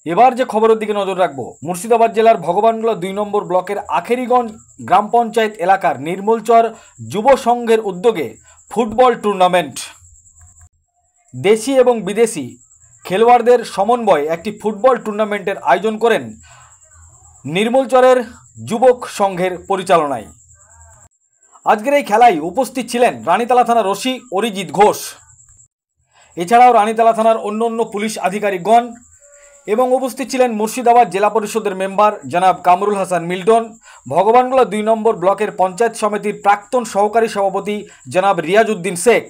এবার যে খবরের দিকে নজর রাখবো, মুর্শিদাবাদ জেলার ভগবানগোলা 2 নম্বর ব্লকের আখেরিগঞ্জ গ্রাম পঞ্চায়েত এলাকার নির্মলচর যুব সংঘের উদ্যোগে ফুটবল টুর্নামেন্ট। দেশি এবং বিদেশি খেলোয়াড়দের সমন্বয়ে একটি ফুটবল টুর্নামেন্টের আয়োজন করেন নির্মলচরের যুবক সংঘের পরিচালনায়। আজকের এই খেলায় উপস্থিত ছিলেন রানীতলা থানার ওসি অরিজিৎ ঘোষ, এছাড়াও রানীতলা থানার অন্য পুলিশ আধিকারিকগণ এবং উপস্থিত ছিলেন মুর্শিদাবাদ জেলা পরিষদের মেম্বার জনাব কামরুল হাসান মিল্টন, ভগবানগোলা 2 নম্বর ব্লকের পঞ্চায়েত সমিতির প্রাক্তন সহকারী সভাপতি জনাব রিয়াজউদ্দিন শেখ,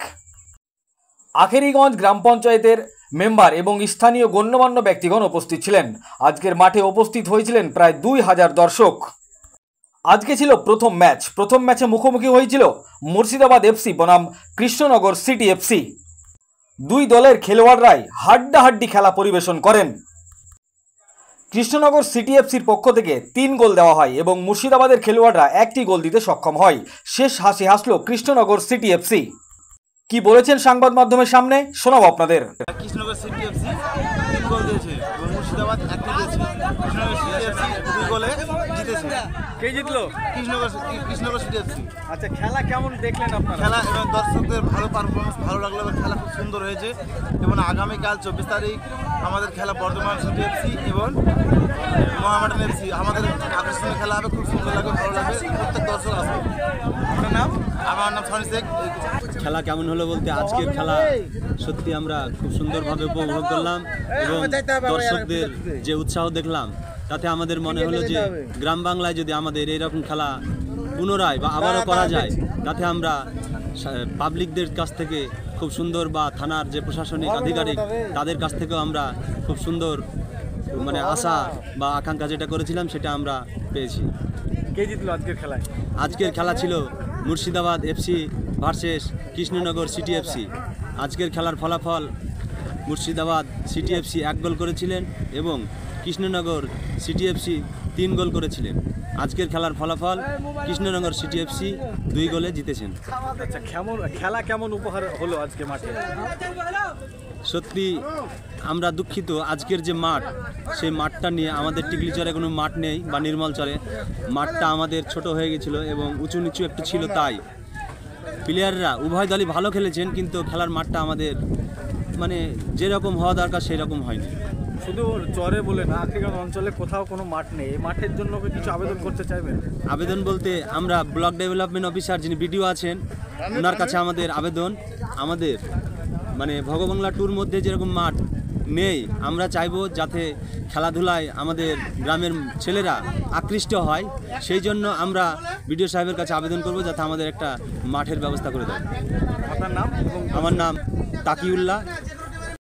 আখেরিগঞ্জ গ্রাম পঞ্চায়েতের মেম্বার এবং স্থানীয় গণ্যমান্য ব্যক্তিগণ উপস্থিত ছিলেন। আজকের মাঠে উপস্থিত হয়েছিলেন প্রায় 2000 দর্শক। আজকে ছিল প্রথম ম্যাচে মুখোমুখি হয়েছিল মুর্শিদাবাদ এফসি বনাম কৃষ্ণনগর সিটি এফসি। দুই দলের খেলোয়াড়রাই হাড্ডাহাড্ডি খেলা পরিবেশন করেন। কৃষ্ণনগর সিটি এফসির পক্ষ থেকে 3 গোল দেওয়া হয় এবং মুর্শিদাবাদের খেলোয়াড়রা 1টি গোল দিতে সক্ষম হয়। শেষ হাসি হাসল কৃষ্ণনগর সিটি এফসি। কি বলেছেন সংবাদ মাধ্যমের সামনে শোনাবো আপনাদের। কৃষ্ণনগর সিটি এফসি 3 গোল দিয়েছে এবং মুর্শিদাবাদ 1টি দিয়েছে। কৃষ্ণনগর সিটি এফসি 2 গোলে জিতেছে। কে জিতলো? Krishnanagar city FC. আচ্ছা, খেলা কেমন দেখলেন আপনারা? খেলা এবং দর্শকদের ভালো পারফরমেন্স ভালো লাগলো এবং খেলা খুব সুন্দর হয়েছে এবং আগামীকাল 24 তারিখ আমাদের খেলা বর্ধমান সিটি এফসি এবং মহামেডান এফসি। আমাদের আকর্ষণীয় খেলা হবে, খুব সুন্দর লাগবে, ভালো লাগবে, প্রত্যেক দর্শক আসবে। আপনার নাম? আমার নাম সনি শেখ। খেলা কেমন হলো বলতে আজকের খেলা সত্যি আমরা খুব সুন্দরভাবে উপভোগ করলাম এবং দর্শকদের যে উৎসাহ দেখলাম তাতে আমাদের মনে হলো যে গ্রাম বাংলায় যদি আমাদের এইরকম খেলা পুনরায় বা আবারও করা যায়, তাতে আমরা পাবলিকদের কাছ থেকে খুব সুন্দর বা থানার যে প্রশাসনিক আধিকারিক তাদের কাছ থেকেও আমরা খুব সুন্দর আশা বা আকাঙ্ক্ষা যেটা করেছিলাম সেটা আমরা পেয়েছি। কে জিতলো আজকের খেলায়? আজকের খেলা ছিল Murshidabad FC versus Krishnanagar city FC. আজকের খেলার ফলাফল মুর্শিদাবাদ সিটি এফসি 1 গোল করেছিলেন এবং কৃষ্ণনগর সিটি এফসি 3 গোল করেছিলেন। আজকের খেলার ফলাফল কৃষ্ণনগর সিটি এফসি 2 গোলে জিতেছেন। আচ্ছা, খেলা কেমন উপহার হলো আজকে মাঠে? সত্যি আমরা দুঃখিত, আজকের যে মাঠ সেই মাঠটা নিয়ে আমাদের টিকলিচরে কোনো মাঠ নেই বা নির্মলচরে মাঠটা আমাদের ছোট হয়ে গেছিলো এবং উঁচু নিচু একটু ছিল, তাই প্লেয়াররা উভয় দলই ভালো খেলেছেন কিন্তু খেলার মাঠটা আমাদের যেরকম হওয়া দরকার সেই রকম হয়নি। শুধু চরে বলে না, আখেরিগঞ্জ অঞ্চলে কোথাও কোনো মাঠ নেই। এই মাঠের জন্য কিছু আবেদন করতে চাইবেন? আবেদন বলতে আমরা ব্লক ডেভেলপমেন্ট অফিসার যিনি বিডিও আছেন ওনার কাছে আমাদের আবেদন, আমাদের ভগবাংলা টুর মধ্যে যেরকম মাঠ নেই, আমরা চাইবো যাতে খেলাধুলায় আমাদের গ্রামের ছেলেরা আকৃষ্ট হয়, সেই জন্য আমরা বিডিও সাহেবের কাছে আবেদন করব যাতে আমাদের একটা মাঠের ব্যবস্থা করে দেয়। আপনার নাম? আমার নাম তাকিউল্লাহ।